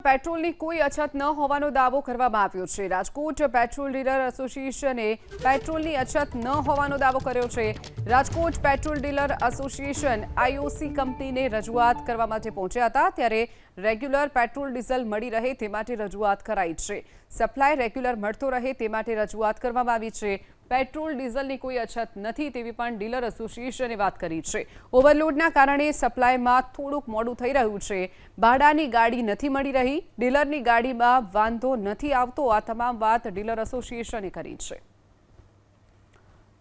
પેટ્રોલની કોઈ અછત ન હોવાનો દાવો કરવામાં આવ્યો છે। રાજકોટ પેટ્રોલ ડીલર એસોસિએશને પેટ્રોલની અછત ન હોવાનો દાવો કર્યો છે। Rajkot petrol dealer association IOC કંપનીને રજૂઆત કરવા માટે પહોંચ્યા હતા, ત્યારે રેગ્યુલર પેટ્રોલ ડીઝલ મળી રહે તે માટે રજૂઆત કરાઈ છે। સપ્લાય રેગ્યુલર મળતો રહે તે માટે રજૂઆત કરવામાં આવી છે। પેટ્રોલ ડીઝલની કોઈ અછત નથી તેવી પણ ડીલર એસોસિએશને વાત કરી છે। ઓવરલોડના કારણે સપ્લાયમાં થોડુંક મોડું થઈ રહ્યું છે। ભાડાની ગાડી નથી મળી રહી, ડીલરની ગાડીમાં વાંધો નથી આવતો, આ તમામ વાત ડીલર એસોસિએશને કરી છે।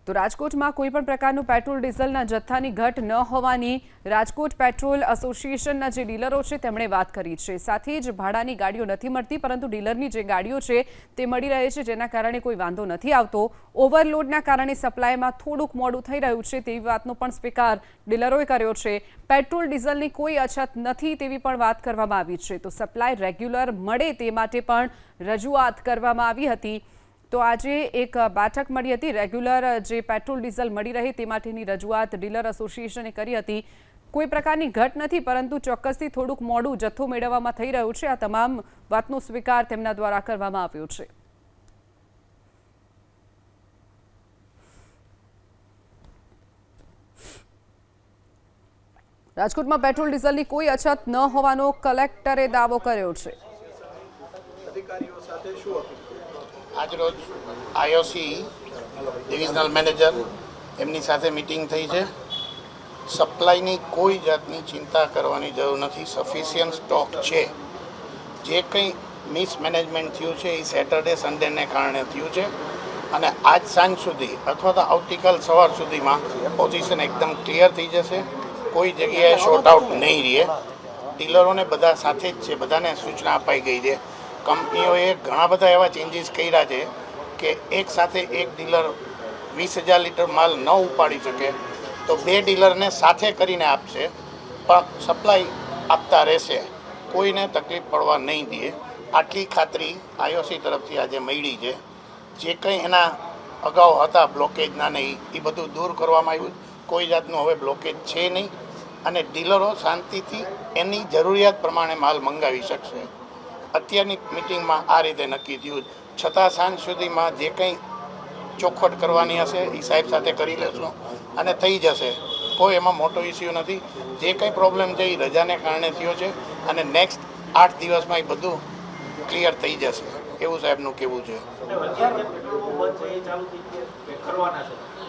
તો રાજકોટમાં કોઈ પણ પ્રકારનું પેટ્રોલ ડીઝલના જથ્થાની ઘટ ન હોવાની રાજકોટ પેટ્રોલ એસોસિએશનના જે ડીલરો છે તેમણે વાત કરી છે। સાથે જ ભાડાની ગાડીઓ નથી મળતી, પરંતુ ડીલરની જે ગાડીઓ છે તે મળી રહે છે, જેના કારણે કોઈ વાંધો નથી આવતો। ઓવરલોડના કારણે સપ્લાયમાં થોડુંક મોડું થઈ રહ્યું છે તેવી વાતનો પણ સ્વીકાર ડીલરોએ કર્યો છે। પેટ્રોલ ડીઝલની કોઈ અછત નથી તેવી પણ વાત કરવામાં આવી છે। તો સપ્લાય રેગ્યુલર મળે તે માટે પણ રજૂઆત કરવામાં આવી હતી। તો આજે એક બેઠક મળી હતી, રેગ્યુલર જે પેટ્રોલ ડીઝલ મળી રહે તે માટેની રજૂઆત ડીલર એસોસિએશને કરી હતી। કોઈ પ્રકારની ઘટ નથી, પરંતુ ચોક્કસથી થોડુંક મોડું જથ્થો મેળવવામાં થઈ રહ્યું છે। આ તમામ વાતનો સ્વીકાર તેમના દ્વારા કરવામાં આવ્યો છે। રાજકોટમાં પેટ્રોલ ડીઝલની કોઈ અછત ન હોવાનો કલેક્ટરે દાવો કર્યો છે। આજરોજ આઈઓસી ડિવિઝનલ મેનેજર એમની સાથે મિટિંગ થઈ છે। સપ્લાયની કોઈ જાતની ચિંતા કરવાની જરૂર નથી, સફિશિયન્ટ સ્ટોક છે। જે કંઈ મિસમેનેજમેન્ટ થયું છે એ સેટરડે સન્ડેને કારણે થયું છે, અને આજ સાંજ સુધી અથવા તો આવતીકાલ સવાર સુધીમાં પોઝિશન એકદમ ક્લિયર થઈ જશે। કોઈ જગ્યાએ શોર્ટ આઉટ નહીં રહે। ડીલરોને બધા સાથે જ છે, બધાને સૂચના અપાઈ ગઈ છે। કંપનીઓએ ઘણા બધા એવા ચેન્જીસ કર્યા છે કે એક સાથે એક ડીલર 20,000 લીટર માલ ન ઉપાડી શકે તો 2 ડીલરને સાથે કરીને આપશે, પણ સપ્લાય આપતા રહેશે, કોઈને તકલીફ પડવા નહીં દે। આટલી ખાતરી આઈઓસી તરફથી આજે મળી છે। જે કંઈ એના અગાઉ હતા બ્લોકેજના ને એ બધું દૂર કરવામાં આવ્યું। કોઈ જાતનું હવે બ્લોકેજ છે નહીં, અને ડીલરો શાંતિથી એની જરૂરિયાત પ્રમાણે માલ મંગાવી શકશે। અત્યારની મિટિંગમાં આ રીતે નક્કી થયું, છતાં સાંજ સુધીમાં જે કંઈ ચોખવટ કરવાની હશે એ સાહેબ સાથે કરી લેશું અને થઈ જશે। કોઈ એમાં મોટો ઇસ્યુ નથી। જે કંઈ પ્રોબ્લેમ છે એ રજાને કારણે થયો છે, અને નેક્સ્ટ 8 દિવસમાં એ બધું ક્લિયર થઈ જશે એવું સાહેબનું કહેવું છે।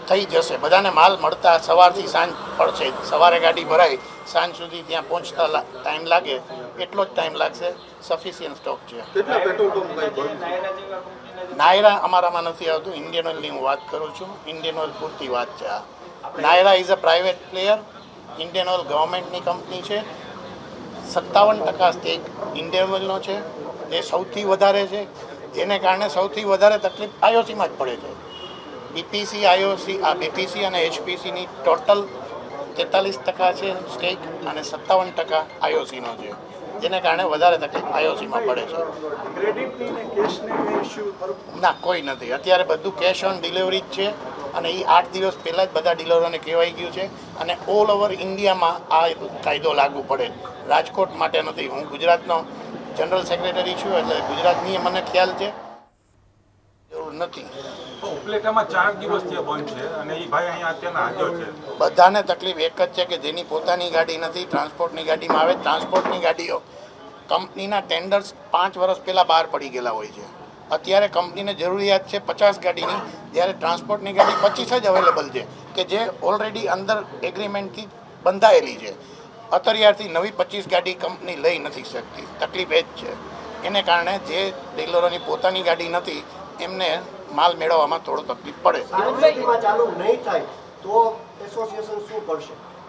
થઈ જશે, બધાને માલ મળતા સવારથી સાંજ પડશે। સવારે ગાડી ભરાય, સાંજ સુધી ત્યાં પહોંચતા ટાઈમ લાગે એટલો જ ટાઈમ લાગશે। સફિશિયન્ટ સ્ટોક છે। નાયરા અમારામાં નથી આવતું, ઇન્ડિયન ઓઇલની હું વાત કરું છું। ઇન્ડિયન ઓઇલ પૂરતી વાત છે આ। Nayara is a private player, Indian Oil ગવર્મેન્ટની કંપની છે। 57% સ્ટેક ઇન્ડિયન ઓઇલનો છે, જે સૌથી વધારે છે, જેને કારણે સૌથી વધારે તકલીફ આઈઓસીમાં જ પડે છે। બીપીસી આઈઓસી આ બીપીસી અને એચપીસીની ટોટલ 43% છે સ્ટેક, અને 57% આઈઓસીનો છે, જેને કારણે વધારે તકલીફ આઈઓસીમાં પડે છે। ના, કોઈ નથી। અત્યારે બધું કેશ ઓન ડિલિવરી જ છે, અને એ 8 દિવસ પહેલાં જ બધા ડીલરોને કહેવાઈ ગયું છે, અને ઓલ ઓવર ઇન્ડિયામાં આ કાયદો લાગુ પડે। રાજકોટ માટે નથી। હું ગુજરાતનો જનરલ સેક્રેટરી છું, એટલે ગુજરાતની મને ખ્યાલ છે, જરૂર નથી। ઉપલેટામાં 4 દિવસથી બંધ છે, અને એ ભાઈ અહીંયા અત્યારના હાજર છે। બધાને તકલીફ એક જ છે કે જેની પોતાની ગાડી નથી, ટ્રાન્સપોર્ટની ગાડીમાં આવે। ટ્રાન્સપોર્ટની ગાડીઓ કંપનીના ટેન્ડર્સ 5 વર્ષ પહેલાં બહાર પડી ગયેલા હોય છે। અત્યારે કંપનીને જરૂરિયાત છે 50 ગાડીની, જ્યારે ટ્રાન્સપોર્ટની ગાડી 25 જ અવેલેબલ છે, કે જે ઓલરેડી અંદર એગ્રીમેન્ટથી બંધાયેલી છે। અત્યારથી નવી 25 ગાડી કંપની લઈ નથી શકતી। તકલીફ એ જ છે, એને કારણે જે ડીલરોની પોતાની ગાડી નથી એમને માલ મેળવવામાં થોડો તકલીફ પડે।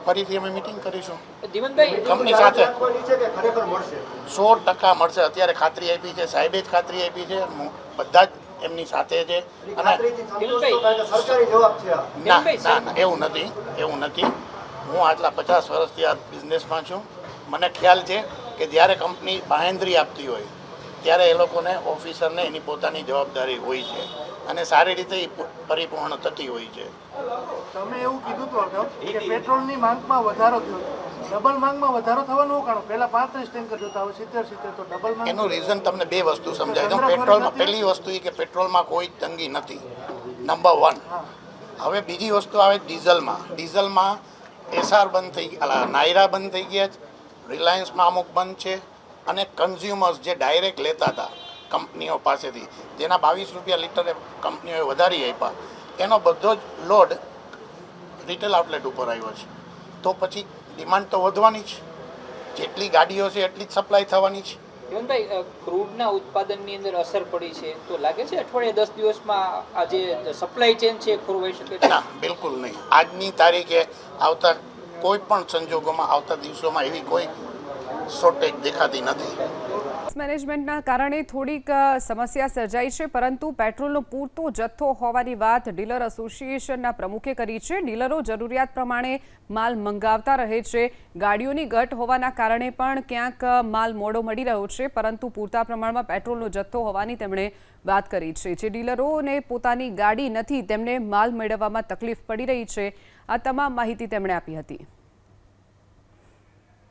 ફરીથી અમે મિટિંગ કરીશું કંપની સાથે। 100% મળશે। અત્યારે ખાતરી આપી છે સાહેબે, જ ખાતરી આપી છે, બધા જ એમની સાથે છે। અને ના ના, એવું નથી। હું આટલા 50 વર્ષથી આ બિઝનેસમાં છું। મને ખ્યાલ છે કે જ્યારે કંપની બાહેંધરી આપતી હોય ત્યારે એ લોકોને ઓફિસરને એની પોતાની જવાબદારી હોય છે અને સારી રીતે એ પરિપૂર્ણ થતી હોય છે. તમે એવું કીધું હતું અગાઉ કે પેટ્રોલની માંગમાં વધારો થયો છે. ડબલ માંગમાં વધારો થવાનું કારણ પહેલા 35 ટેન્કર જોતા હવે 70 તો ડબલ માંગ. એનું રીઝન તમને બે વસ્તુ સમજાય દઉં. પેટ્રોલમાં પહેલી વસ્તુ એ કે પેટ્રોલમાં કોઈ તંગી નથી, નંબર 1. હવે બીજી વસ્તુ આવે ડીઝલમાં. ડીઝલમાં એસઆર બંધ થઈ ગયા, નાયરા બંધ થઈ ગયા છે, રિલાયન્સમાં અમુક બંધ છે અને કન્ઝ્યુમર્સ જે ડાયરેક્ટ લેતા હતા કંપનીઓ પાસેથી, જેના 22 રૂપિયા લીટરે કંપનીઓએ વધારી આપ્યા, એનો બધો જ લોડ રિટેલ આઉટલેટ ઉપર આવ્યો છે. તો પછી ડિમાન્ડ તો વધવાની જ, જેટલી ગાડીઓ છે એટલી જ સપ્લાય થવાની છે. હેમંતભાઈ, ક્રૂડના ઉત્પાદનની અંદર અસર પડી છે તો લાગે છે અઠવાડિયે 10 દિવસમાં આ જે સપ્લાય ચેન છે એ ખોરવાઈ શકે છે? ના, બિલકુલ નહીં. આજની તારીખે આવતા કોઈ પણ સંજોગોમાં આવતા દિવસોમાં એવી કોઈ શોર્ટેજ દેખાતી નથી. મેનેજમેન્ટના કારણે થોડીક સમસ્યા સર્જાઈ છે, પરંતુ પેટ્રોલનો પૂરતો જથ્થો હોવાની વાત ડીલર એસોસિએશનના પ્રમુખે કરી છે. ડીલરો જરૂરિયાત પ્રમાણે માલ મંગાવતા રહે છે. ગાડીઓની ઘટ હોવાના કારણે પણ ક્યાંક માલ મોડો મળી રહ્યો છે, પરંતુ પૂરતા પ્રમાણમાં પેટ્રોલનો જથ્થો હોવાની તેમણે વાત કરી છે. જે ડીલરોને પોતાની ગાડી નથી તેમને માલ મેળવવામાં તકલીફ પડી રહી છે. આ તમામ માહિતી તેમણે આપી હતી.